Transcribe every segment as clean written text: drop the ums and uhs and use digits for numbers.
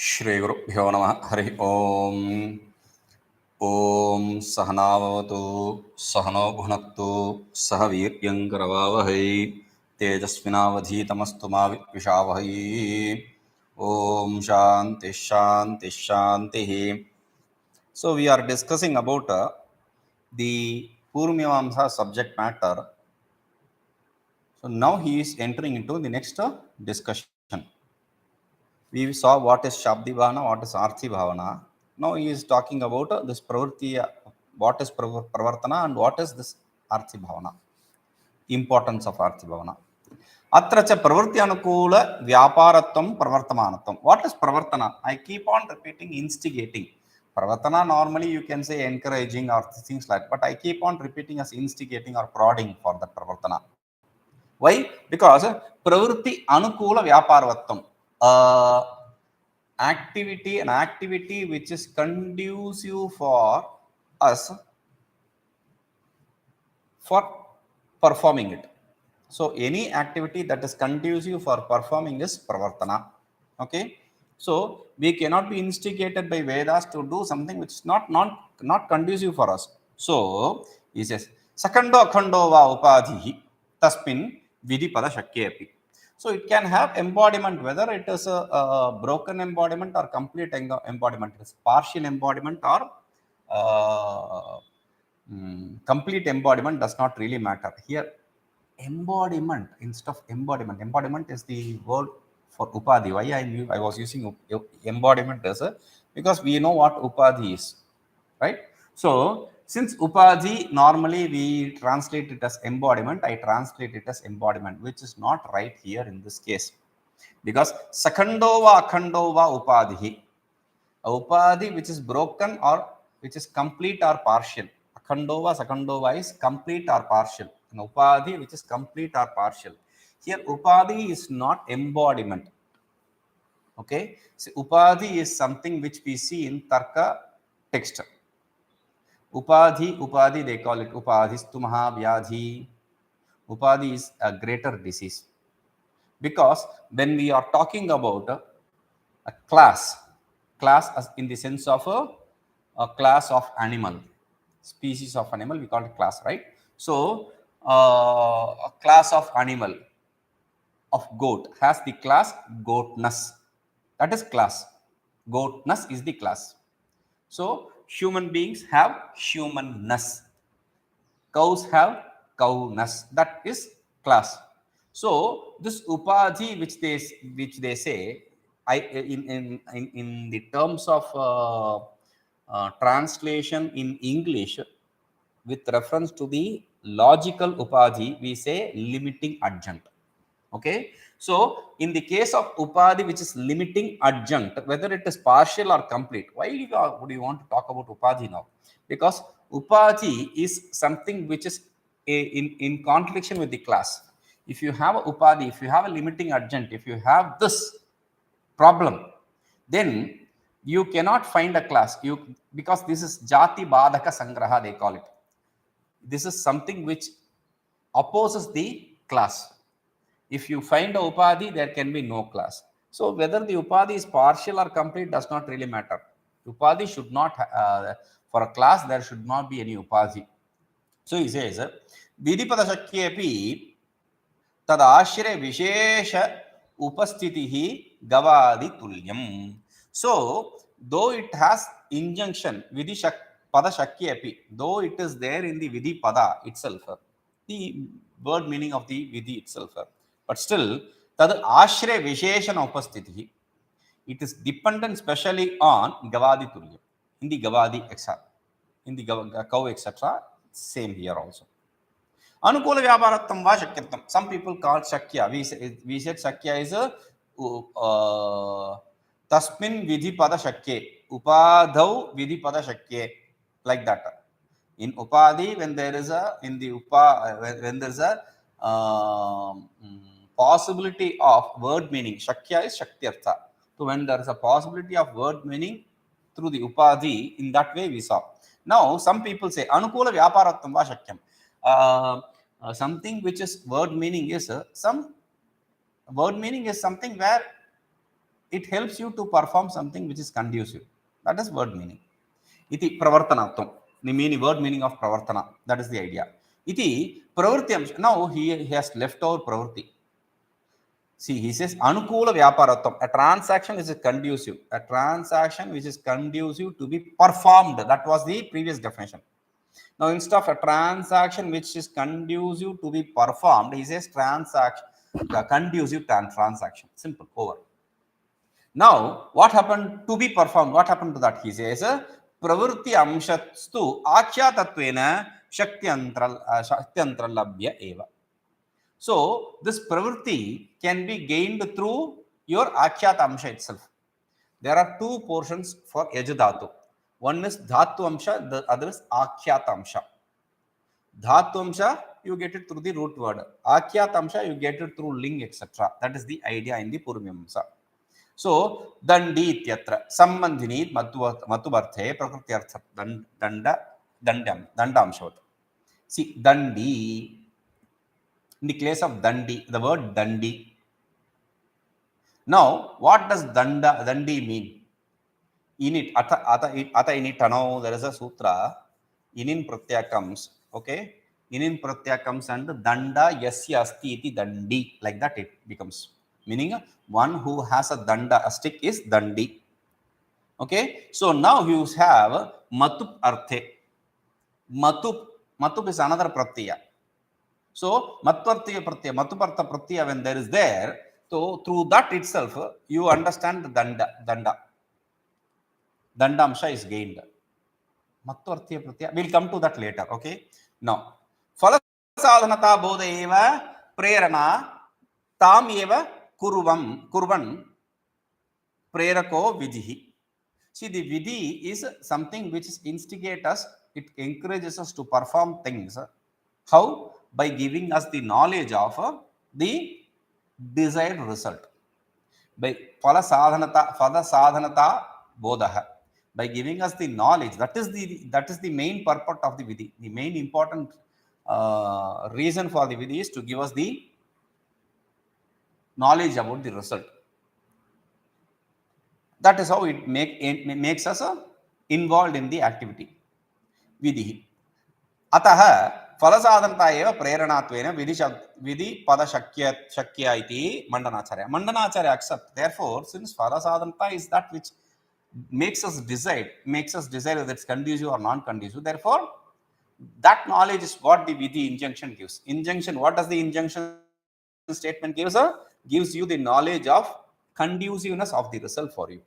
श्री गुरुभ्यो नमः हरि ओम ओम सहनावतु सहनो भुनक्तु सह वीर्यङ्करवावहै तेजस्विनावधीतमस्तु मा विद्विषावहै ओम शांति शांति शांति. So we are discussing about the Purmivamsa subject matter. So now he is entering into the next discussion. We saw what is Shabdi Bhavana, what is Arthi Bhavana. Now he is talking about this Pravritti, what is Pravartana and what is this Arthi Bhavana. Importance of Arthi Bhavana. Atra cha Pravritti Anukula Vyaparatvam Pravartamanatvam. What is Pravartana? I keep on repeating instigating. Pravartana normally you can say encouraging or things like that, but I keep on repeating as instigating or prodding for that Pravartana. Why? Because Pravritti Anukula Vyaparatvam. An activity which is conducive for us for performing it. So any activity that is conducive for performing is pravartana. Okay, so we cannot be instigated by Vedas to do something which is not conducive for us. So he says sakando akhando va upadhi tasmin vidhi pada shakyepi. So it can have embodiment, whether it is a broken embodiment or complete embodiment. It is partial embodiment or complete embodiment does not really matter. Here, embodiment instead of embodiment. Embodiment is the word for upadhi. Why I was using embodiment as because we know what upadhi is, right? So since upadhi normally we translate it as embodiment, I translate it as embodiment, which is not right here in this case, because sakandova akhandova upadhi, a upadhi which is broken or which is complete or partial. Akhandova sakandova is complete or partial. An upadhi which is complete or partial. Here upadhi is not embodiment. Okay, so upadhi is something which we see in tarka text. Upadhi, they call it upadhistu mahavyadhi. Upadhi is a greater disease. Because when we are talking about a class as in the sense of a class of animal, species of animal, we call it class, right? So a class of animal of goat has the class goatness. That is class. Goatness is the class. So human beings have humanness. Cows have cowness. That is class. So this upadhi which they say, in the terms of translation in English with reference to the logical upadhi, we say limiting adjunct. Okay, so in the case of upadhi which is limiting adjunct, whether it is partial or complete, why would you want to talk about upadhi now? Because upadhi is something which is in contradiction with the class. If you have a upadhi, if you have a limiting adjunct, if you have this problem, then you cannot find a class. Because this is jati badhaka sangraha, they call it. This is something which opposes the class. If you find a upadhi, there can be no class. So whether the upadhi is partial or complete does not really matter. Upadhi should not, for a class, there should not be any upadhi. So he says, vidhipadashakyepi tad ashre vishesha upastitihi gavadi tulyam. So though it has injunction, padashakyepi, though it is there in the vidhi pada itself, the word meaning of the vidhi itself, but still, tad ashre visheshana upastitihi, it is dependent specially on gavadi tulya, in the gavadi etc. In the cow etc. Same here also. Anukula vyaparattam va shakyattam. Some people call shakya. We said shakya is a tasmin vidhi pada shakye. Upadhau vidhi pada shakye. Like that. In upadhi, when there is a, in the when there is a possibility of word meaning, shakya is shakyartha. So when there is a possibility of word meaning through the upadhi, in that way we saw. Now some people say anukula vyaparattam va shakyam. Something which is word meaning is some word meaning is something where It helps you to perform something which is conducive. That is word meaning. Iti pravartanatvam. The word meaning of pravartana. That is the idea. Iti pravritti. Now he has left over pravritti. See, he says anukula vyaparatvam. A transaction which is conducive. A transaction which is conducive to be performed. That was the previous definition. Now, instead of a transaction which is conducive to be performed, he says transaction, conducive transaction. Simple, over. Now, what happened to be performed? What happened to that? He says, pravritti amshastu akhyatatvena shakyantralabhya eva. So, this pravritti can be gained through your akhyata amsha itself. There are two portions for yajadhatu. One is dhatu amsha, the other is akhyata amsha. Dhatu amsha, you get it through the root word. Akhyata amsha, you get it through ling, etc. That is the idea in the Purvamamsa. So, dandi ityatra sambandhini matubarthe prakrityartha danda amshavat. See, dandi, in the case of dandi, the word dandi. Now, what does dandi mean? In it, ata in it, there is a sutra. Inin pratyaya comes, okay? Inin pratyaya comes and danda yasya asti iti dandi. Like that it becomes. Meaning, one who has a danda, a stick is dandi. Okay? So now you have matup arthe. Matup is another pratyaya. So, matvartya pratyaya, matupartha pratyaya, when there is there, so through that itself, you understand the danda. Dandamsha is gained. Matvartya pratyaya. We'll come to that later. Okay. Now, phala sadhanata bodha eva prerana tam eva kurvan prerako vidhi. See, the vidhi is something which instigates us. It encourages us to perform things. How? By giving us the knowledge of the desired result. By phala sadhanata bodha. By giving us the knowledge, that is the main purport of the vidhi. The main important reason for the vidhi is to give us the knowledge about the result. That is how it makes us involved in the activity. Vidhi. Ataha phalasadhanata eva preranatvena vidhi padashakya iti mandanacharya. Mandanacharya accept. Therefore, since phalasadhanata is that which makes us decide whether it's conducive or non-conducive. Therefore, that knowledge is what the vidhi injunction gives. Injunction, what does the injunction statement gives? Gives you the knowledge of conduciveness of the result for you.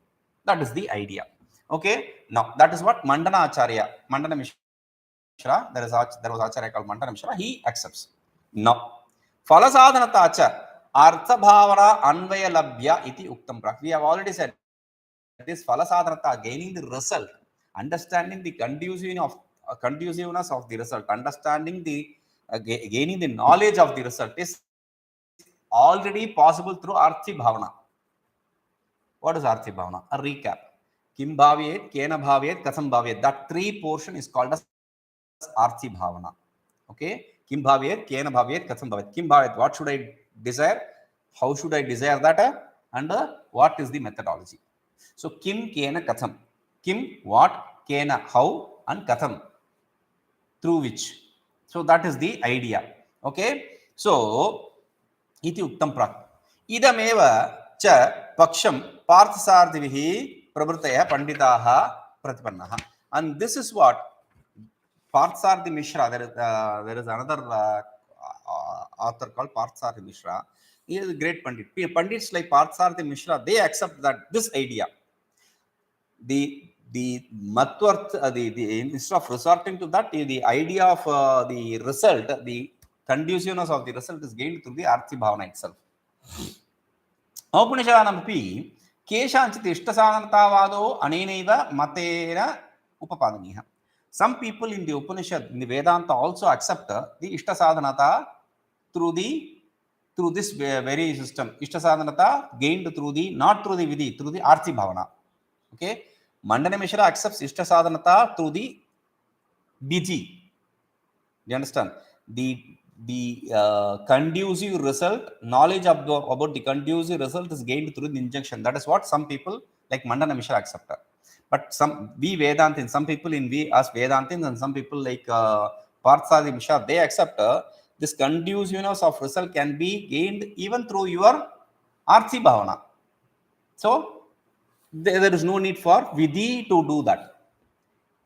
That is the idea. Okay. Now, that is what Mandana Mishra, there was Acharya called Mandana Mishra, he accepts. Now, Phalasadhanata Acha, Artha Bhavana Anvaya Labhya iti Uktam Prak. We have already said this phalasadhanata, gaining the result, understanding the conduciveness of the result, understanding the gaining the knowledge of the result is already possible through Arthi Bhavana. What is Arthi Bhavana? A recap. Kim bhavyet, kena bhavyet, katham bhavyet. That three portion is called as Arthi Bhavana. Okay? Kim bhavyet, kena bhavyet, katham bhavyet. Kim bhavyet, what should I desire? How should I desire that? And what is the methodology? So, kim, kena, katham. Kim, what, kena, how, and katham, through which. So, that is the idea. Okay. So, iti uktam prak. Idameva cha paksham parthasarthivihi prabhritaya panditaha pratipannaha. And this is what Parthasarthi Mishra, there is another author called Parthasarthi Mishra. He is a great Pandit. Pandits like Parthasarthi Mishra, they accept that this idea. The matvarth, instead of resorting to that, the idea of the result, the conduciveness of the result is gained through the Arthi Bhavana itself. Upanishadanapi keshanchit ishtasadhanatavado anenaiva matena upapadaniha. Some people in the Upanishad, in the Vedanta, also accept the ishtasadhanata through this very system. Ishtasadhanata gained through the, not through the vidhi, through the Arthi Bhavana. Okay. Mandana Mishra accepts ishtasadhanata through the vidhi. Do you understand? The the conducive result, knowledge about the conducive result is gained through the injunction. That is what some people like Mandana Mishra accept. But some we Vedantins, some people in we as Vedantins, and some people like Parthasadi Mishra, they accept this conduciveness of result can be gained even through your Arthi Bhavana. So there is no need for Vidhi to do that.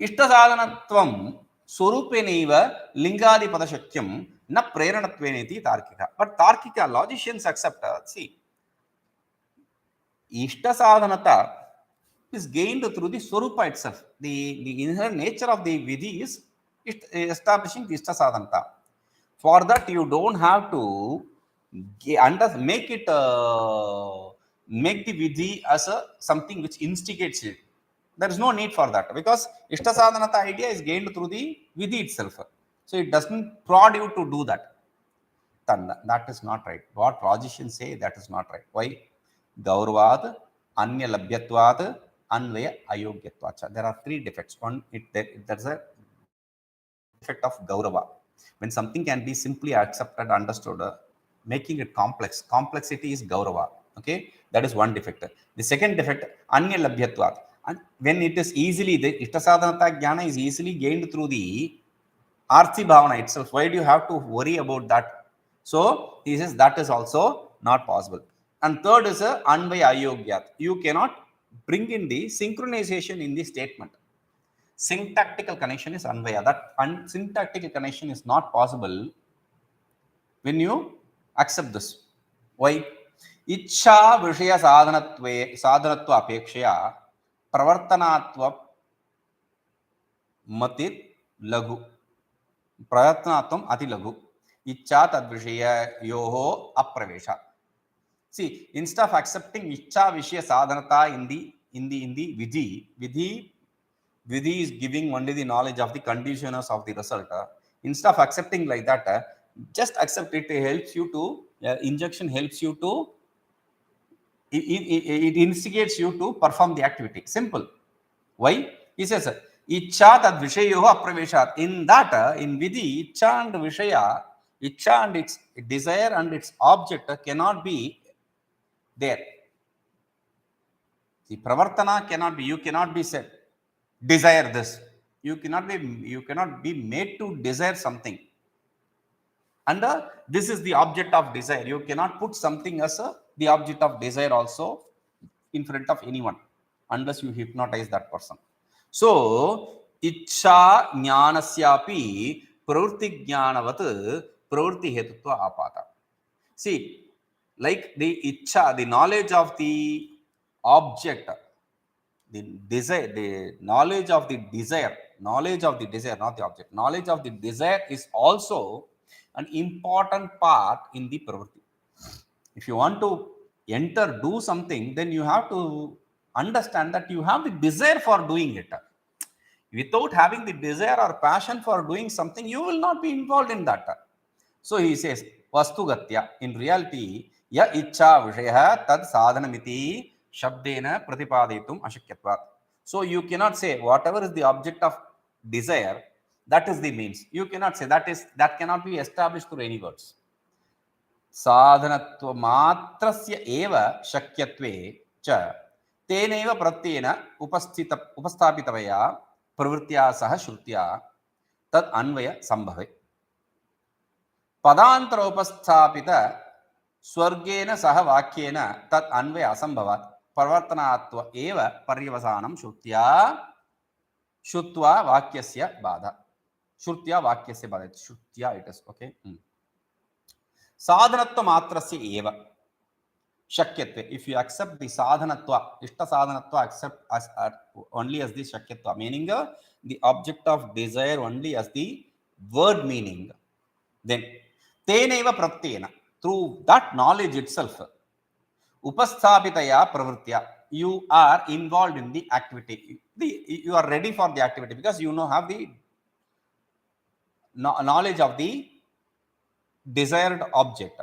Ishtasadhanatvam Swarupeneva Lingadi Padashakyam na Preranatveneti Tarkika. But Tarkika logicians accept, see, Ishtasadhanata is gained through the Swarupa itself. The inherent nature of the Vidhi is establishing the Ishtasadhanata. For that, you don't have to make it make the Vidhi as something which instigates it. There is no need for that, because Ishtasadhanata idea is gained through the Vidhi itself. So it doesn't prod you to do that. That is not right. What logicians say, that is not right. Why? Gauravad, Anya Labhyatvad, Anvaya Ayogyatvacha. There are three defects. One, there's a defect of Gaurava. When something can be simply accepted, understood, making it complex. Complexity is Gaurava. Okay, that is one defect. The second defect, Anya Labhyatvad. And when it is easily, the Ishtasadhanata Jnana is easily gained through the Arthi Bhavana itself. Why do you have to worry about that? So he says that is also not possible. And third is Anvaya Ayogyat. You cannot bring in the synchronization in the statement. Syntactical connection is Anvaya. That syntactical connection is not possible when you accept this. Why? Ichha Vishaya Sadhanatva Apekshaya Pravartanatva Matit Lagu. Prayatnatam Ati Lagu. Ichha Tad Vishaya Yoho Apravesha. See, instead of accepting Ichha Vishaya Sadhanata in the Vidhi is giving only the knowledge of the conditioners of the result. Instead of accepting like that, just accept it. It helps you to, injection helps you to, it instigates you to perform the activity. Simple. Why? He says, Ichha tad vishayoho apraveshat. In that, in Vidhi, Ichha and Vishaya, Ichha and its desire and its object cannot be there. See, Pravartana cannot be, you cannot be said, desire this. You cannot be made to desire something. And this is the object of desire. You cannot put something as the object of desire also in front of anyone unless you hypnotize that person. So, Ichha Jnanasyapi Pravritti Jnanavat Pravritti Hetutva Apata. See, like the Ichha, the knowledge of the object, the desire, the knowledge of the desire, not the object, knowledge of the desire is also an important part in the pravritti. If you want to do something, then you have to understand that you have the desire for doing it. Without having the desire or passion for doing something, you will not be involved in that. So he says, Vastugatya, in reality, ya ichha vishaya tad sadhanamiti shabdena pratipaditum ashakyatvat. So you cannot say whatever is the object of desire, that is the means. You cannot say that cannot be established through any words. Sadhanatva matrasya eva shakyatve cha teneva pratyena upastapitavaya pravritya saha shrutya tad anvaya sambhave. Padantara upasthapita swargena saha vakyena tad anvaya asambhavat parvartanatva eva paryavasanam shrutya vakyasya badha. Shrutya vakyasya badha. Shrutya it is. Okay. Sadhanatva matrasya eva shakyatve. If you accept the sadhanatva, ishta sadhanatva accept as only as the shakyatva, meaning the object of desire only as the word meaning, then teneva pratyena, through that knowledge itself, upasthapitaya pravritya, you are involved in the activity. You are ready for the activity because you have the knowledge of the desired object.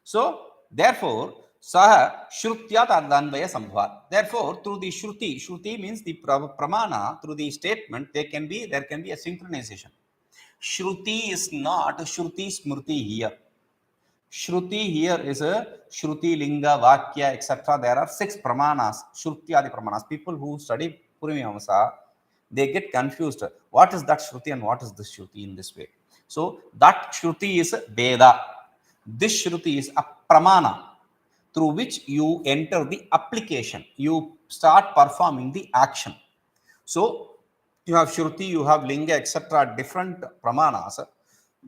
So, therefore, saha shrutya tadanvaya sambhavat. Therefore, through the shruti means the pramana, through the statement, there can be a synchronization. Shruti is not Shruti Smriti here. Shruti here is a Shruti, Linga, Vakya, etc. There are 6 pramanas, Shruti adi pramanas. People who study Purimamsa, they get confused. What is that Shruti and what is this Shruti in this way? So that Shruti is Veda. This Shruti is a pramana through which you enter the application. You start performing the action. So you have Shruti, you have Linga, etc. different pramanas.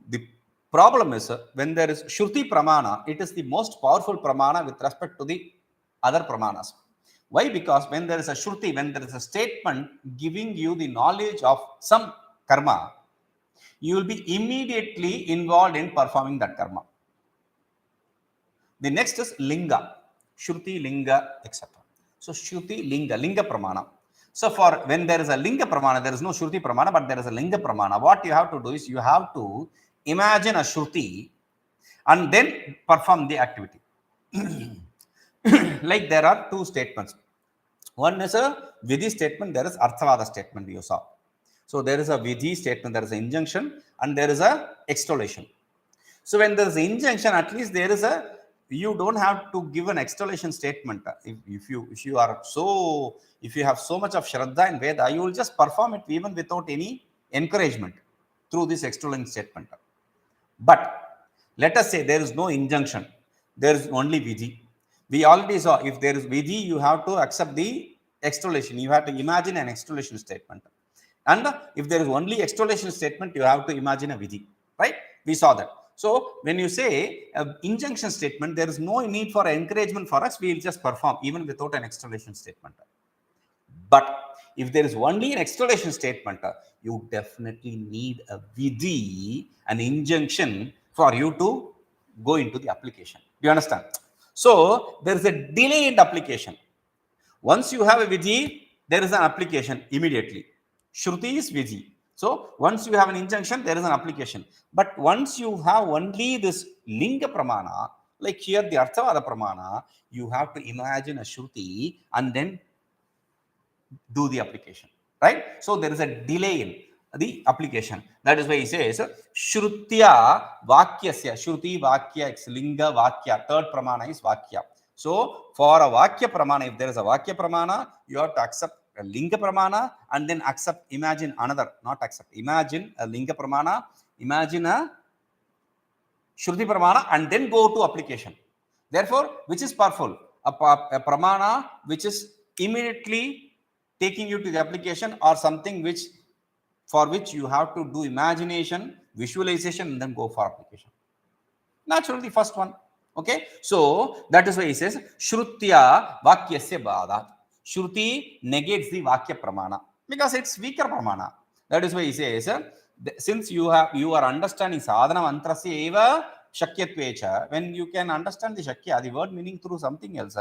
The problem is when there is Shruti pramana, it is the most powerful pramana with respect to the other pramanas. Why? Because when there is a Shruti, when there is a statement giving you the knowledge of some karma, you will be immediately involved in performing that karma. The next is Linga, Shruti, Linga, etc. So Shruti, Linga pramana. So for when there is a Linga pramana, there is no Shruti pramana, but there is a Linga pramana. What you have to do is you have to imagine a Shruti and then perform the activity. Like there are 2 statements. One is a Vidhi statement, there is Arthavada statement you saw. So there is a Vidhi statement, there is an injunction and there is a extolation. So when there is an injunction, at least there is a, you don't have to give an extolation statement. If you have so much of Shraddha in Veda, you will just perform it even without any encouragement through this extolling statement. But let us say there is no injunction, there is only Vidhi. We already saw if there is Vidhi, you have to accept the extolation. You have to imagine an extolation statement. And if there is only extolation statement, you have to imagine a Vidhi. Right? We saw that. So when you say an injunction statement, there is no need for encouragement for us. We will just perform even without an extolation statement. But if there is only an extolation statement, you definitely need a Vidhi, an injunction for you to go into the application. Do you understand? So there is a delay in the application. Once you have a Vidhi, there is an application immediately. Shruti is Vidhi. So once you have an injunction, there is an application. But once you have only this Linga pramana, like here the Arthavada pramana, you have to imagine a Shruti and then do the application. Right? So there is a delay in the application. That is why he says Shrutya Vakyasya. Shruti Vakya, Linga Vakya. Third pramana is Vakya. So for a Vakya pramana, if there is a Vakya pramana, you have to accept a Linga pramana and then imagine another, not accept, imagine a Linga pramana, imagine a Shruti pramana and then go to application. Therefore, which is powerful? A pramana which is immediately taking you to the application or something which for which you have to do imagination, visualization and then go for application. Naturally, the first one. Okay. So that is why he says Shrutya Vakyasya Bada. Shruti negates the Vakya pramana because it's weaker pramana. That is why he says since you are understanding sadhana mantrasya eva shakyatvecha, when you can understand the shakya, the word meaning through something else,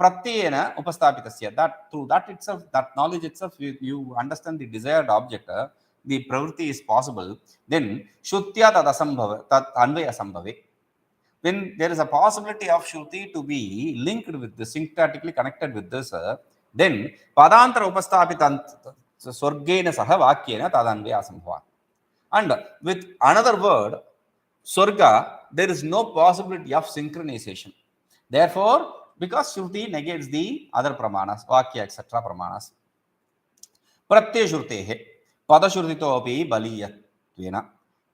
pratyena upastapitasya, that through that itself, that knowledge itself, you understand the desired object, the pravritti is possible, then Shrutya tadasambhava, tat anvaya sambhave. When there is a possibility of Shruti to be linked with this, syncretically connected with this, then Padantara upastapitant swargena saha vakyena tadanvaya sambhava. And with another word, Swarga, there is no possibility of synchronization. Therefore, because Shruti negates the other pramanas, Vakya, etc. pramanas. Pratyaya Shrutehe, Pada Shrutitopi Baliyatvena.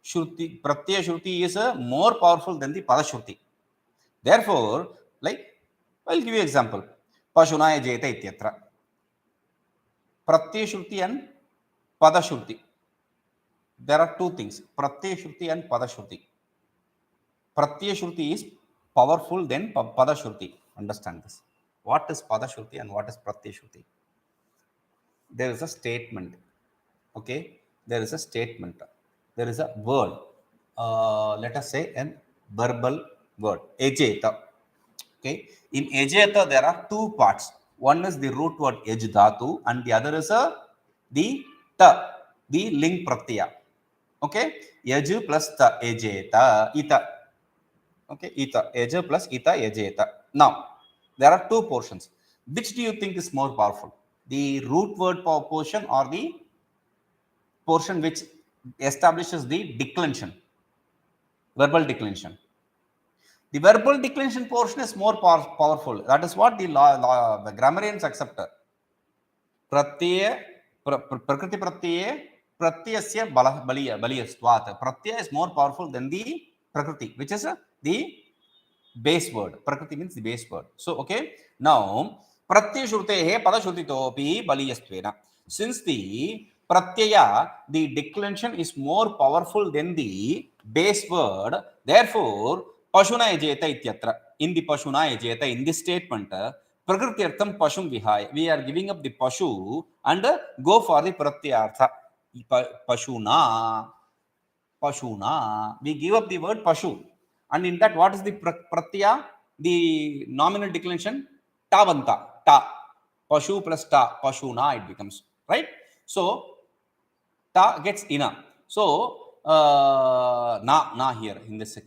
Shruti, Pratyaya Shruti is more powerful than the Pada Shruti. Therefore, like, I'll give you an example. Pashunaya Jeta Ityatra. Pratyaya Shruti and Pada Shruti. There are 2 things, Pratyaya Shruti and Pada Shruti. Pratyaya Shruti is powerful than Pada Shruti. Understand this. What is Pada Shruti and what is Pratyaya Shruti? There is a statement. Okay? There is a statement. There is a word. Let us say a verbal word. Ejeta. Okay? In Ejeta, there are 2 parts. One is the root word Ej and the other is the ta, the ling pratyaya. Okay, Yaju plus ta, ejeta, ita. Okay, ita, eja plus ita, ejeta. Now, there are 2 portions. Which do you think is more powerful? The root word portion or the portion which establishes the declension, verbal declension. The verbal declension portion is more powerful. That is what the grammarians accept. Pratyaya, prakriti pratyaya, pratyasya baliyastvat. Pratyaya is more powerful than the prakriti, which is the base word. Prakriti means the base word. So, okay. Now, pratyashrutehe padashrutitopi baliyastvena. Since the pratyaya, the declension is more powerful than the base word, therefore, pashuna ejeta ityatra. In the pashuna ejeta, in this statement, prakrityartham pashum vihaya. We are giving up the pashu and go for the pratyartha. Pashuna. Pashuna. We give up the word pashu. And in that, what is the pratyaya? The nominal declension? Tavanta. Ta. Pashu plus ta. Pashuna it becomes. Right? So, ta gets ina. So, na here in this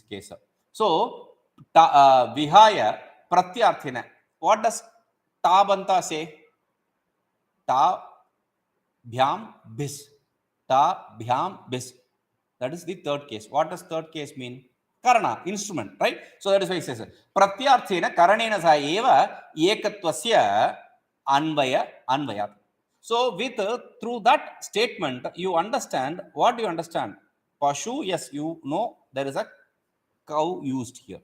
case. So, ta, vihaya pratyarthina. What does tabanta say? Ta bhyam bis. Ta bhyam bis. That is the third case. What does third case mean? Karana, instrument, right? So that is why it says pratyarthena karanena sa eva ekatvasya anvayat. So with through that statement you understand what you understand. Pashu, yes, you know there is a cow used here.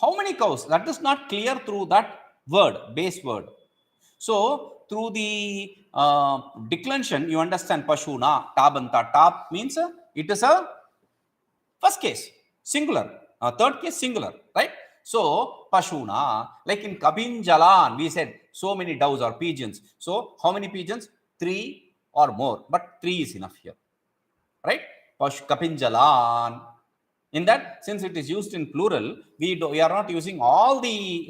How many cows? That is not clear through that word, base word. So through the declension, you understand pashuna, tabanta. Tab means it is a first case, singular. Third case, singular, right? So pashuna, like in Kabinjalan, we said so many doves or pigeons. So how many pigeons? 3 or more, but 3 is enough here, right? Kapinjalan. In that, since it is used in plural, we are not using all the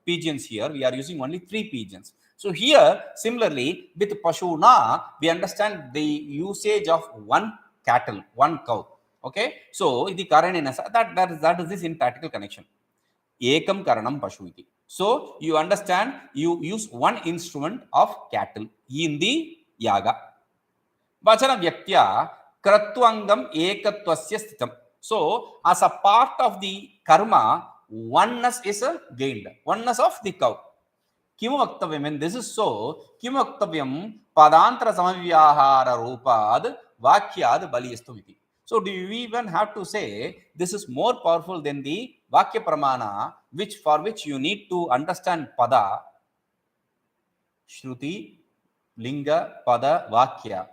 pigeons here. We are using only 3 pigeons. So here, similarly, with pashuna, we understand the usage of one cattle, one cow. Okay. So the karanena, that is this in practical connection. Ekam karanam pashu iti. So you understand, you use one instrument of cattle in the yaga. Vachana vyaktya kratvangam ekatvasya sthitam. So, as a part of the karma, oneness is gained. Oneness of the cow. Kimu vaktavyam, when this is so, kimu vaktavyam padantara samavyahara rupad vakyad baliyastumiti. So, do you even have to say this is more powerful than the vakya pramana, for which you need to understand pada, shruti, linga, pada, vakya.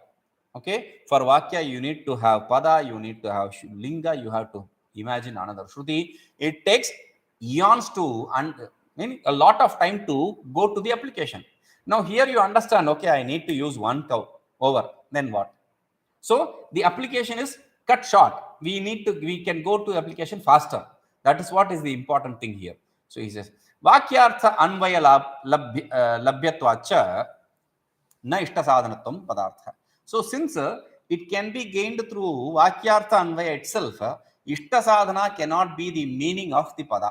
Okay, for vakya you need to have pada, you need to have linga, you have to imagine another shruti. It takes eons to and a lot of time to go to the application. Now here you understand, okay, I need to use one cow over, then what? So the application is cut short. We can go to application faster. That is what is the important thing here. So he says, vakyartha anvaya labhyatvacha na ishta sadhanatvam padartha. So since it can be gained through vakyartha anvaya itself, ishta sadhana cannot be the meaning of the pada.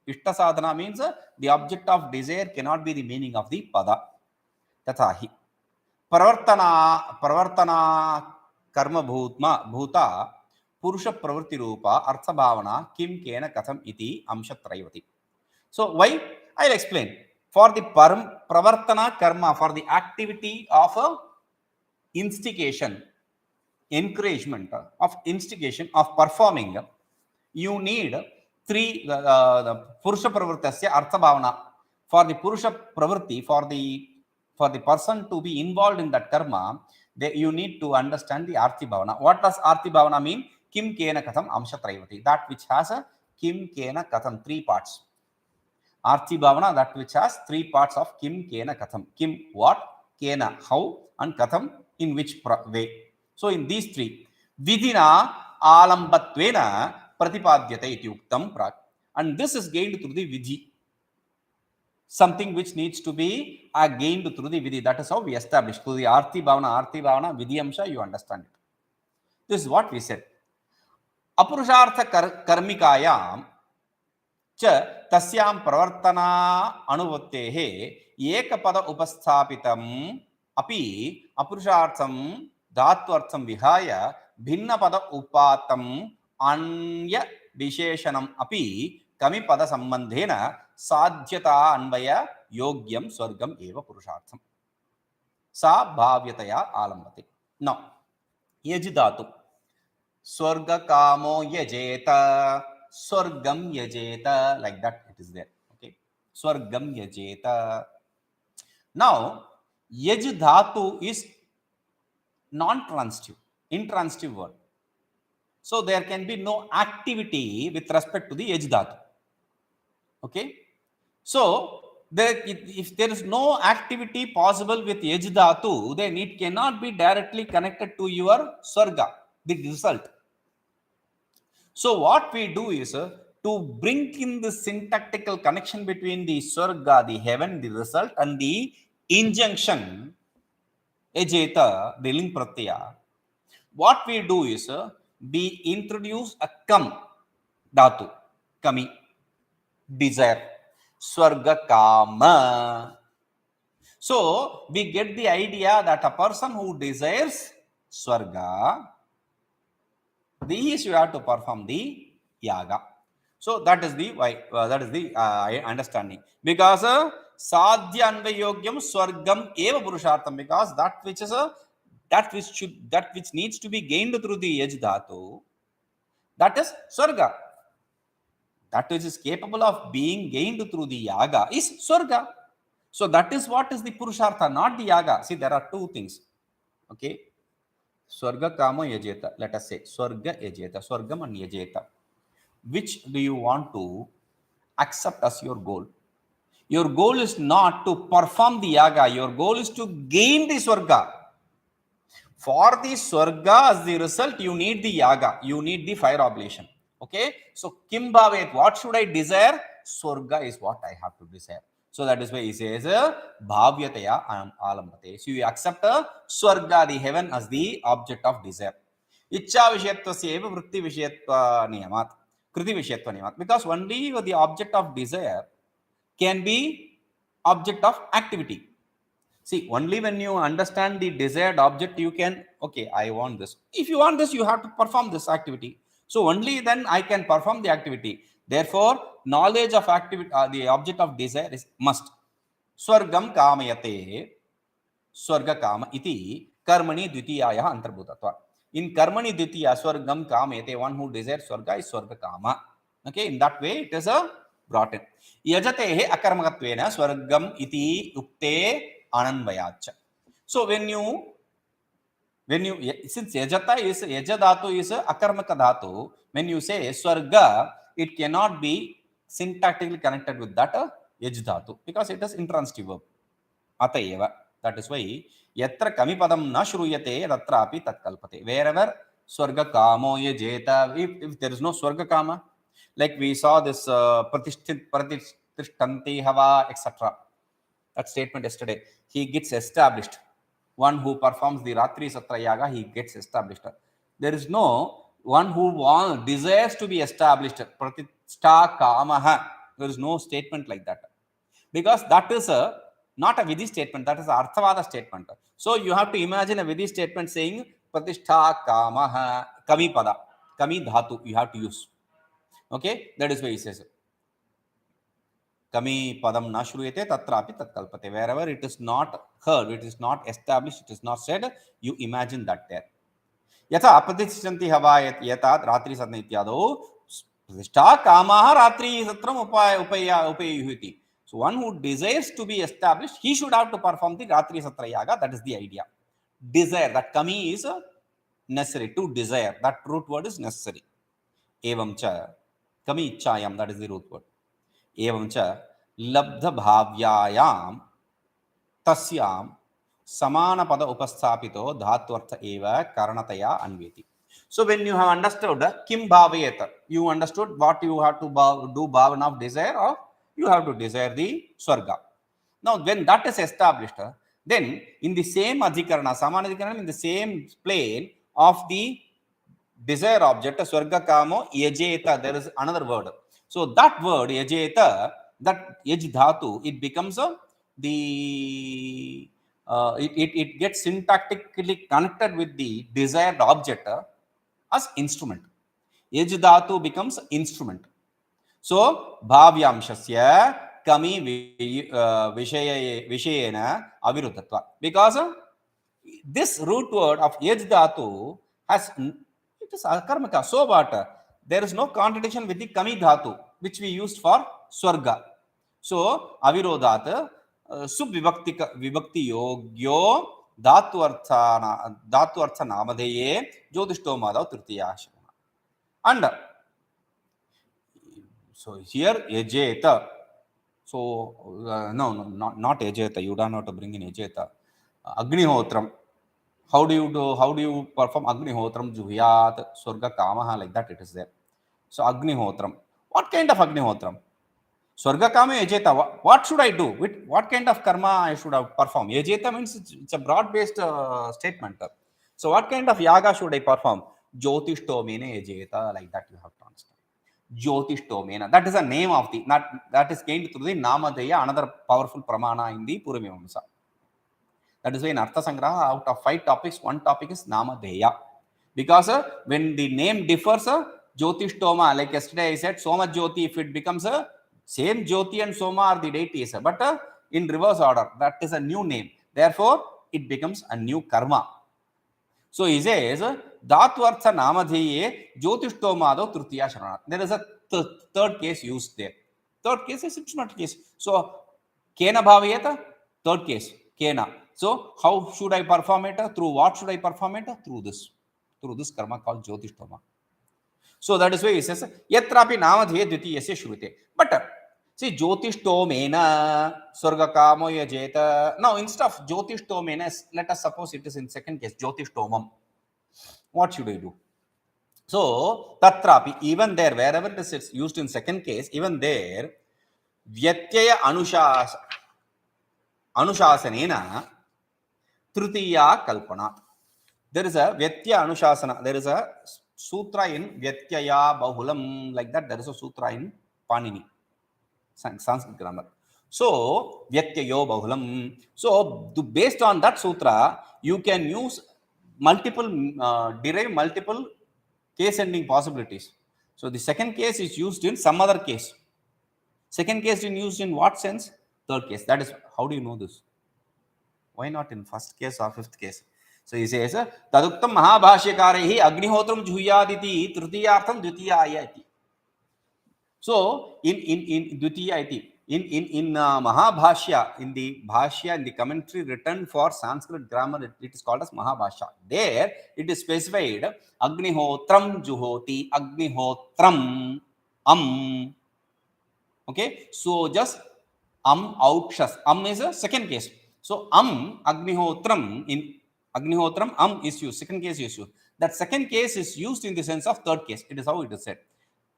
Ishta sadhana means the object of desire cannot be the meaning of the pada. Tathahi. Pravartana karma bhuta purusha pravritti rupa artha bhavana kim kena katham iti amshatrayavati. So why? I'll explain. For the pravartana karma, for the activity of instigation, encouragement of instigation of performing, you need 3 purusha pravrittasya artha bhavana. For the purusha pravritti, for the person to be involved in that karma, you need to understand the arti bhavana. What does arti bhavana mean? Kim kena katham amshatrayavati. That which has a kim kena katham, 3 parts. Arti bhavana, that which has 3 parts of kim kena katham. Kim what, kena how, and katham in which way. So in these 3, vidhina alambatvena pratipadyate iti uktam prak. And this is gained through the vidhi. Something which needs to be gained through the vidhi. That is how we establish. Through the arti bhavana, vidhi amsha, you understand it. This is what we said. Apurushartha karmikayam च तस्यां प्रवर्तना अनुवत्तेः एकपद उपस्थापितं अपि अपुरुषार्थं धात्वर्थं विहाय भिन्नपद उपात्तम् अन्य विशेषणम् अपि कमिपद संबंधेन साध्यता अन्वय योग्यं स्वर्गम् एव पुरुषार्थम् सा भाव्यतया आलम्बते. नौ यज धातु स्वर्ग कामो यजेत स्वर्गम यजेत, like that it is there. Okay, स्वर्गम यजेत. Now yaj dhatu is non-transitive, intransitive word, so there can be no activity with respect to the yaj dhatu. Okay, so if there is no activity possible with yaj dhatu, then it cannot be directly connected to your swarga, the result. So what we do is to bring in the syntactical connection between the swarga, the heaven, the result, and the injunction ejeta, the ling pratyaya. What we do is we introduce a kam dhatu, kami, desire, swarga kama. So we get the idea that a person who desires swarga, these you have to perform the yaga. So that is the understanding, because sadhya anvayogyam swargam eva purushartham, because that which is that which needs to be gained through the yaj dhatu, that is swarga. That which is capable of being gained through the yaga is swarga. So that is what is the purushartha, not the yaga. See, there are two things. Okay, swarga kama yajeta, let us say swarga yajeta, swargam and yajeta. Which do you want to accept as your goal? Your goal is not to perform the yaga, your goal is to gain the swarga. For the swarga as the result, you need the yaga, you need the fire oblation. Okay, so kim bhavet, what should I desire? Swarga is what I have to desire. So that is why he says bhavyataya alambate. So you accept swarga, the heaven, as the object of desire. Ichcha vishyatvasya eva vritti vishayatva niyamat, kriti vishayatva niyamat, because only the object of desire can be object of activity. See, only when you understand the desired object, you can, okay, I want this. If you want this, you have to perform this activity. So only then I can perform the activity. Therefore, knowledge of activity, the object of desire is must. Swargam kamayate, swarga kama iti karmani dvitiyaya antarbhutatva. In karmani dvitiya, swargam kamayate, one who desires swarga is swarga kama. Okay, in that way it is brought in. Yajatehe akarmakatvena swargam iti ukte ananvayacha. So when you since yajata is yajadhatu is akarmaka dhatu, when you say swarga, it cannot be syntactically connected with that yaj dhatu, because it is intransitive verb. Atayeva, that is why yatra kami padam na shruyate tatra api tat kalpate. Wherever swarga kamo yajeta, if there is no swarga kama, like we saw this pratishtanti hava, etc., that statement yesterday, he gets established. One who performs the Ratri Satra Yaga, he gets established. There is no one who desires to be established. Pratishta kamaha. There is no statement like that, because that is not a Vidhi statement, that is an Arthavada statement. So you have to imagine a Vidhi statement saying Pratishta kamaha, kami pada, kami dhatu you have to use. Okay, that is why he says kami padam na shruyate tatrapi tatkalpate. Wherever it is not heard, it is not established, it is not said, you imagine that there. Yatha apatishyanti havayat yatat ratri satna ityado pratishta kamaha ratri satram upayuhiti. So one who desires to be established, he should have to perform the ratri satra yaga. That is the idea. Desire, that kami is necessary to desire, that root word is necessary. Evam cha kami ichchayam, that is the root word. एवं च लब्ध भाव्यायाम तस्याम समान पद उपस्थापितो धात्वर्थ एव करणतया अन्वेति. So when you have understood kim bhavayet, you understood what you have to do bhavana of desire, or you have to desire the swarga. Now when that is established, then in the same adhikarana, samana adhikarana, in the same plane of the desire object swarga kamo yajeta, there is another word. So that word yajeta, that yaj dhatu, it becomes the it gets syntactically connected with the desired object as instrument. Ej dhatu becomes instrument. So bhavyamshasya kami vishayena aviruddhatva, because this root word of ej dhatu has, it is akarmaka. So what? There is no contradiction with the kami dhatu which we used for swarga. So avirodhat subvibhakti yogyo dhatu artha namadeye jyotishtomadav tritiya. And so here ejeta. So no, not ejeta. You don't have to bring in ejeta. Agnihotram. How do you perform agnihotram? Juhyat surga kamaha, like that it is there. So agnihotram. What kind of agnihotram? Swarga kama ejeta. What should I do? With what kind of karma I should have performed? Ejeta means it's a broad-based statement. So what kind of yaga should I perform? Jyotishtomena ejeta, like that you have to understand. Jyotishtomena. That is a name of the, that is gained through the Namadaya, another powerful pramana in the Puramimamsa. That is why in Artha Sangraha, out of 5 topics, 1 topic is Namadeya. Because when the name differs, Jyotishtoma, like yesterday I said, Soma Jyoti, if it becomes a same Jyoti and Soma are the deities, but in reverse order, that is a new name. Therefore, it becomes a new karma. So he says, Dhatvartha Namadheye Jyotishtomado Tritiya Sharana. There is a third case used there. Third case is it's not case. So, Kena Bhavayeta, third case, Kena. So, how should I perform it? Through what should I perform it? Through this karma called Jyotishtoma. So, that is why he says, Yatrapi Namadheye Dvitiyasya Shrute. But, see, Jyotishtomena Surgakamo Yajeta. Now, instead of Jyotishtomena, let us suppose it is in second case, Jyotishtomam. What should I do? So, Tatrapi, even there, wherever it is used in second case, even there, Vyatyaya Anushasanena Tritiya Kalpana. There is a Vyatyaya Anushasana. There is a sutra in Vyatyaya Bahulam, like that. There is a sutra in Panini, Sanskrit grammar. So, Vyatyayo Bahulam. So, based on that sutra, you can use derive multiple case ending possibilities. So, the second case is used in some other case. Second case is used in what sense? Third case. That is, how do you know this? Why not in first case or fifth case? So he says, Taduktam Mahabhashyakarehi Agnihotram Juhyaditi Tritiyartham Dvitiyaya iti. So in Dvitiya iti, in Mahabhashya, in the Bhashya, in the commentary written for Sanskrit grammar, it is called as Mahabhashya. There it is specified Agnihotram Juhoti, Agnihotram Okay, so just outshas. Is a second case. So Agnihotram, in Agnihotram is used. Second case is used. That second case is used in the sense of third case. It is how it is said.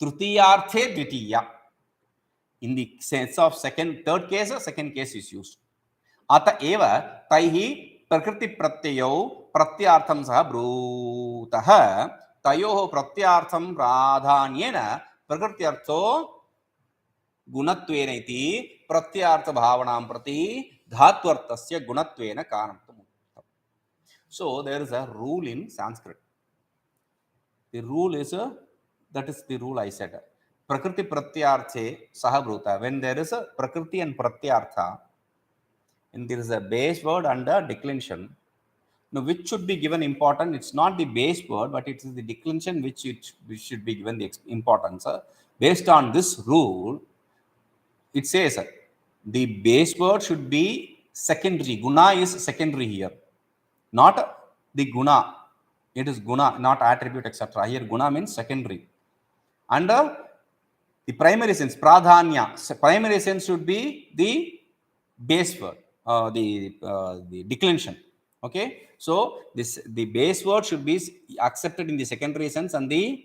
Trutiyarthe Dvitiya. In the sense of third case, second case is used. अतएव तैहि प्रकृति प्रत्ययो प्रत्यार्थम सह ब्रूतः तयोः प्रत्यार्थम प्राधान्येन प्रकृत्यर्थो गुणत्वेन इति प्रत्यार्थ भावनां प्रति धात्वर्थस्य गुणत्वेन कारणत्वम् उक्तम्. So there is a rule in Sanskrit. The rule is that is the rule I said. Prakriti pratyarthe sahabruta. When there is a prakriti and pratyartha, and there is a base word and a declension. Now, which should be given importance? It's not the base word, but it is the declension which should be given the importance. Based on this rule, it says the base word should be secondary. Guna is secondary here, not the guna. It is guna, not attribute, etc. Here guna means secondary. And the primary sense, pradhanya, primary sense should be the base word, the declension. Okay, so the base word should be accepted in the secondary sense, and the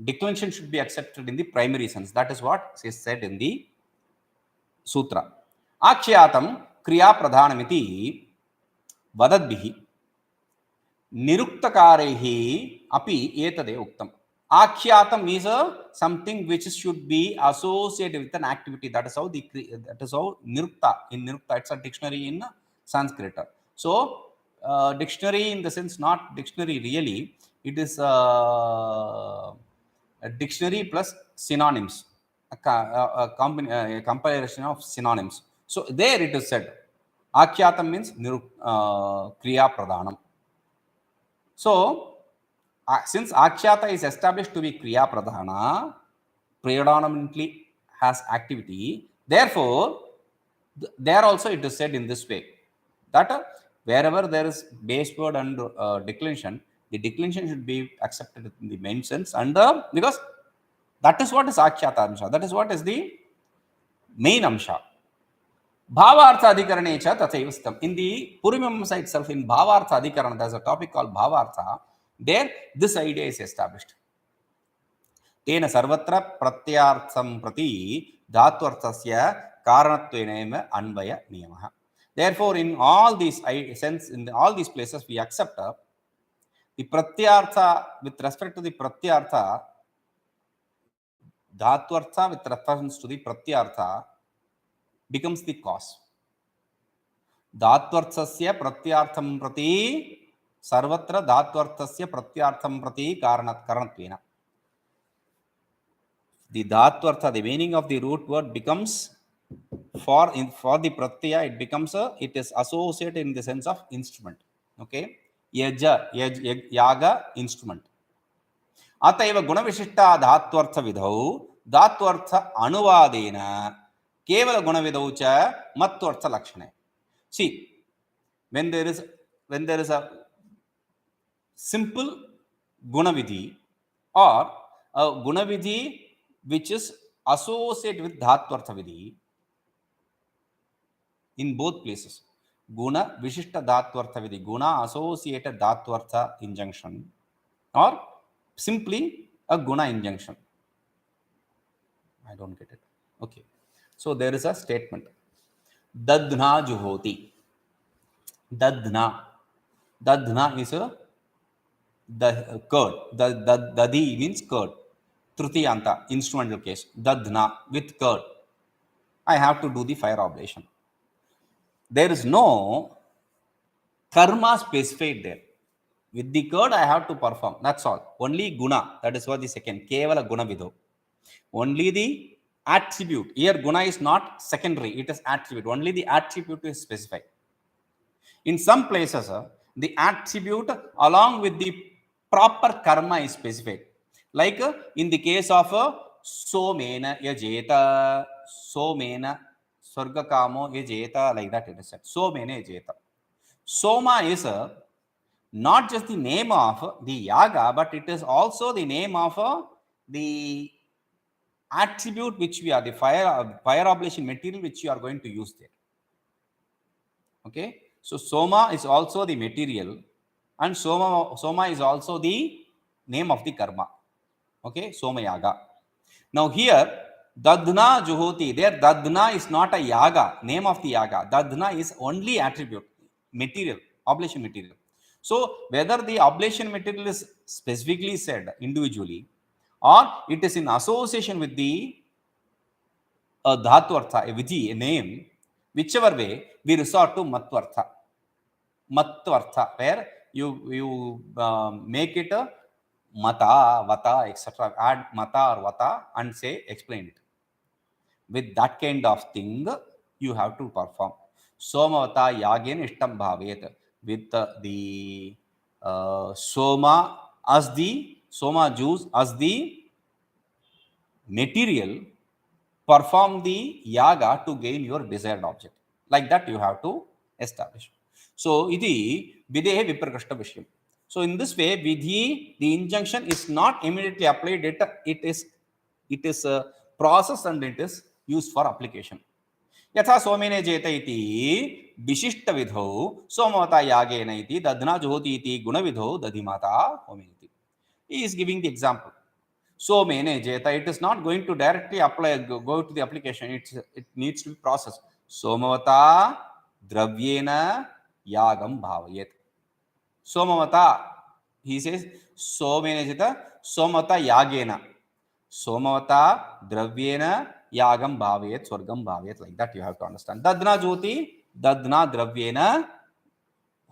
declension should be accepted in the primary sense. That is what is said in the sutra. Akshayatam kriya pradhanamiti vadadbihi niruktakaraihi api etade uktam. Akhyatam is something which should be associated with an activity. That is how nirukta. In nirukta, it's a dictionary in Sanskrit. So dictionary in the sense, not dictionary really. It is a dictionary plus synonyms, a comparison of synonyms. So there it is said. Akhyatam means kriya pradhanam. So since Akhyata is established to be Kriya Pradhana, predominantly has activity, therefore, there also it is said in this way that wherever there is base word and declension, the declension should be accepted in the main sense, and because that is what is Akhyata Amsha, that is what is the main Amsha. Bhavartha Adhikarane cha tataiva stham. In the Purimamsa itself, in Bhavartha Adhikarana, there is a topic called Bhavartha. There, this idea is established. Tena sarvatra pratyartham prati dhatvarthasya karanatvenema anvaya niyamaha. Therefore, in all these sense, in all these places, we accept the pratyartha with respect to the pratyartha, dhatvartha with reference to the pratyartha becomes the cause. Dhatvarthasya pratyartham prati sarvatra dhatvarthasya pratyartham prati karanatvena. The dhatvartha, the meaning of the root word becomes for the pratyaya, it becomes it is associated in the sense of instrument. Okay, yaga instrument. अतएव गुणविशिष्टा धात्वर्थ विधौ धात्वर्थ अनुवादेन केवल गुणविधौ च मत्वर्थ लक्षणे. See, when there is a simple gunavidhi or a gunavidhi which is associated with dhatvartha vidhi, in both places, guna vishishta dhatvartha vidhi, guna associated dhatvartha injunction, or simply a guna injunction. I don't get it. Okay, so there is a statement. Dadhna juhoti. Dadhna is the curd. Dadi means curd. Trutiyanta, instrumental case. Dadhna, with curd. I have to do the fire oblation. There is no karma specified there. With the curd, I have to perform. That's all. Only guna. That is what the second. Kevala guna vidho. Only the attribute. Here, guna is not secondary. It is attribute. Only the attribute is specified. In some places, the attribute along with the proper karma is specified. Like in the case of somena yajeta, somena swargakamo yajeta, like that it is said. Somena yajeta. Soma is not just the name of the yaga, but it is also the name of the attribute which we are, the fire oblation material which you are going to use there. Okay, so soma is also the material, and soma is also the name of the karma. Okay, soma yaga. Now here dadhna juhoti, there dadhna is not a yaga, name of the yaga. Dadhna is only attribute, material, oblation material. So whether the oblation material is specifically said individually, or it is in association with the dhatvartha, a vidhi, a name, whichever way, we resort to matvartha. Matvartha, where you make it a mata, vata, etc. Add mata or vata and say, explain it. With that kind of thing, you have to perform. Somavata yagen ishtam bhavet. With the soma as the soma juice as the material, perform the yaga to gain your desired object. Like that you have to establish. So, iti videhe viprakashta vishyam. So, in this way, vidhi, the injunction is not immediately applied. It is a process and it is used for application. यथा सोमेने जेत इति विशिष्ट विधौ सोमवता again इति दध्ना जुहोति इति गुणविधौ दधिमाता होमेति. He is giving the example. Somene jeta, it is not going to directly apply, go to the application. It needs to be processed. Somavata dravyena yagam bhavayet. Somavata, he says, Somen चेत् सोमवता again, सोमवता द्रव्येन यागं भावयेत्, स्वर्गं भावयेत्. Like that you have to understand. दध्ना Jyoti, दध्ना द्रव्येन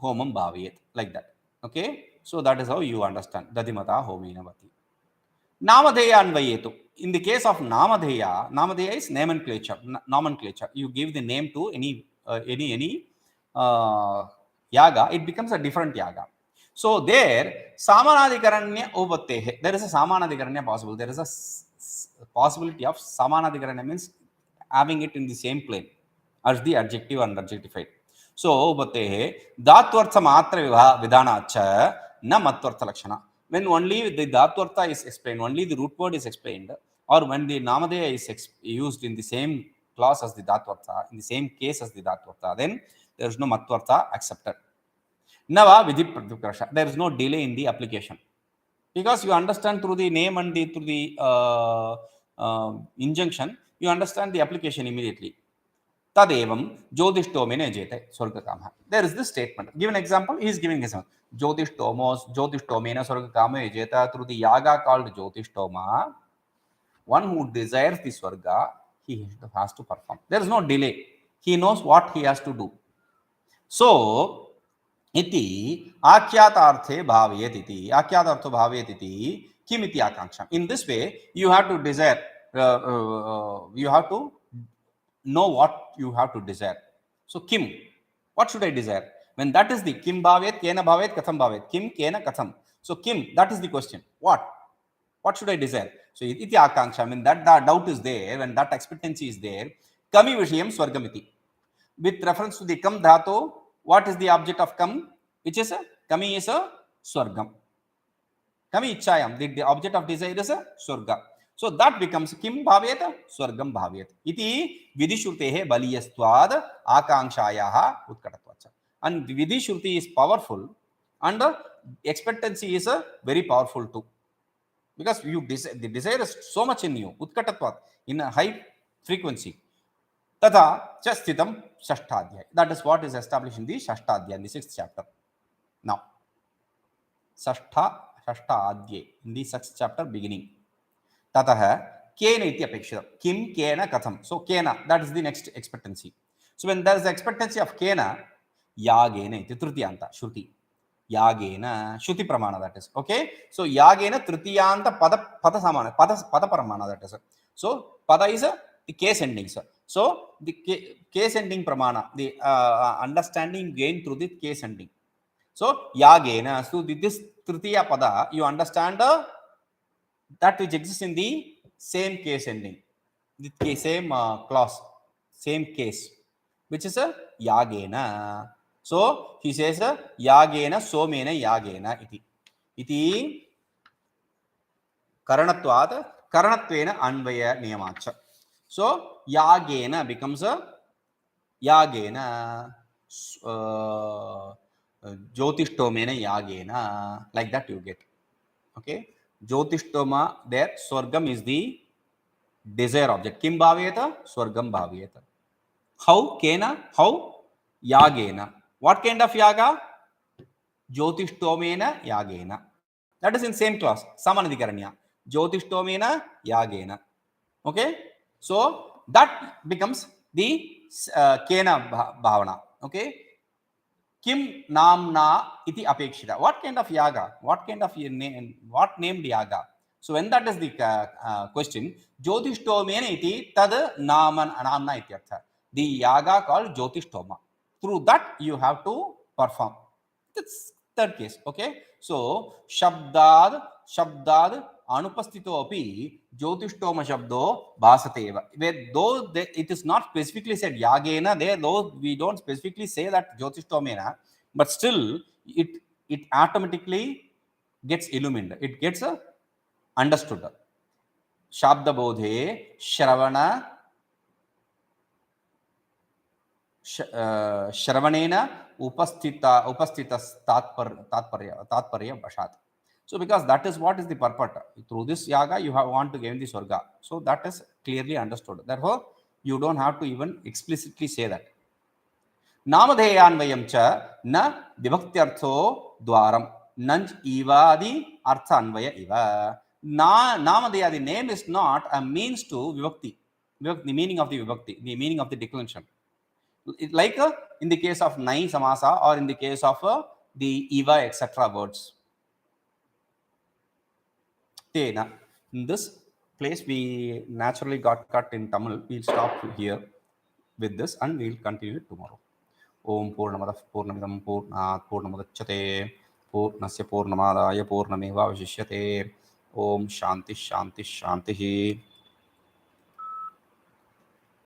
homam bhavayet. Like that. Okay. So that is how you understand. Dadimata homena vati. Namadeya anvayetu. In the case of Namadeya, Namadeya is nomenclature. Nomenclature. You give the name to any yaga, it becomes a different yaga. So there, Samanadikaranya Upatehe. There is a Samanadikaranya possible. There is a possibility of Samanadikaranya means having it in the same plane as the adjective and adjectified. So, Upatehe, Dhatvartha Matra Vidhanacha, na Matvartha Lakshana. When only the Dhatvartha is explained, only the root word is explained, or when the Namadeya is used in the same clause as the Dhatvartha, in the same case as the Dhatvartha, then there is no Matvartha accepted. Nava Vidhi Pratipkarasha. There is no delay in the application. Because you understand through the name and through the injunction, you understand the application immediately. Tadevam Jyotishtomene jete Swargakama. There is this statement. Give an example. He is giving example. Jyotishtomena Swargakama jeta. Through the yaga called Jyotishtoma, one who desires the Swarga, he has to perform. There is no delay. He knows what he has to do. So, iti akyatarthe bhavayet iti. Akyatartho bhavayet iti. Kim iti akanksha. In this way, you have to desire, you have to know what you have to desire. So, kim, what should I desire? When that is the kim bhavet, kena bhavet, katham bhavet. Kim, kena, katham. So, kim, that is the question. What? What should I desire? So, iti akanksha, when that doubt is there, when that expectancy is there, kami vishayam swargamiti. With reference to the kam dhatu, what is the object of kam? Which is a kami is a swargam. Kami ichayam, the object of desire is a swarga. So that becomes kim bhavyet, swargam bhavyet. Iti vidishrutehe baliyastvad akankshayaha utkatatvacha. And vidishruti is powerful and expectancy is very powerful too. Because you the desire is so much in you, utkatatvat, in a high frequency. Tata chastitam shashtadhyay. That is what is established in the Shashtadhyay, in the 6th chapter. Now, Shashtadhyay, in the 6th chapter beginning. Tataha kena iti apekshita. Kim, kena, katham. So, kena, that is the next expectancy. So, when there is the expectancy of kena, yagena iti trutiyanta, shruti. Yagena, shruti pramana, that is. Okay? So, yagena trutiyanta pada samana, pada pramana, that is. So, pada is the case ending, sir. So, the case ending pramana, the understanding gained through the case ending. So, yagena, so this tritiya pada, you understand that which exists in the same case ending, the same clause, same case, which is a yagena. So, he says yagena, somena yagena iti. Iti karanatvat, karanatvena anvaya niyamacha. So, yagena becomes a yagena, jyotishtomena yagena, like that you get. Okay? Jyotishtoma, there, swargam is the desire object. Kim bhavyeta? Swargam bhavyeta. How? Kena? How? Yagena. What kind of yaga? Jyotishtomena yagena. That is in same clause. Samanadikaranya. Jyotishtomena yagena. Okay? So, that becomes the kena bhavana. Okay? Kim namna iti apekshita. What kind of yaga? What kind of name? What named yaga? So, when that is the question, Jyotishtomena iti tad namna ityartha. The yaga called Jyotishtoma. Through that, you have to perform. That's third case. Okay? So, Shabdad anupastito api Jyotishtoma shabdo bhasateva. Where though it is not specifically said yagena, there though we don't specifically say that Jyotishtoma, but still it automatically gets illumined. It gets understood. Shabda bodhe shravana shravanena upastitas tatparya vashat. So, because that is what is the purport. Through this yaga, you want to gain the swarga. So, that is clearly understood. Therefore, you don't have to even explicitly say that. Namadheyanvayam cha na vibhaktyartho dwaram. Nanj Ivadi Artha Anvaya Iva. Namadaya, the name is not a means to Vibhakti. The meaning of the Vibhakti, the meaning of the declension. Like in the case of Nai Samasa or in the case of the Iva, etc. words. In this place, we naturally got cut in Tamil. We'll stop here with this and we'll continue tomorrow. Om Purnamada Purnamidam Purnat Purnamadachate Purnasya Purnamadaya Purnameva Vishishyate. Om Shanti Shanti Shanti.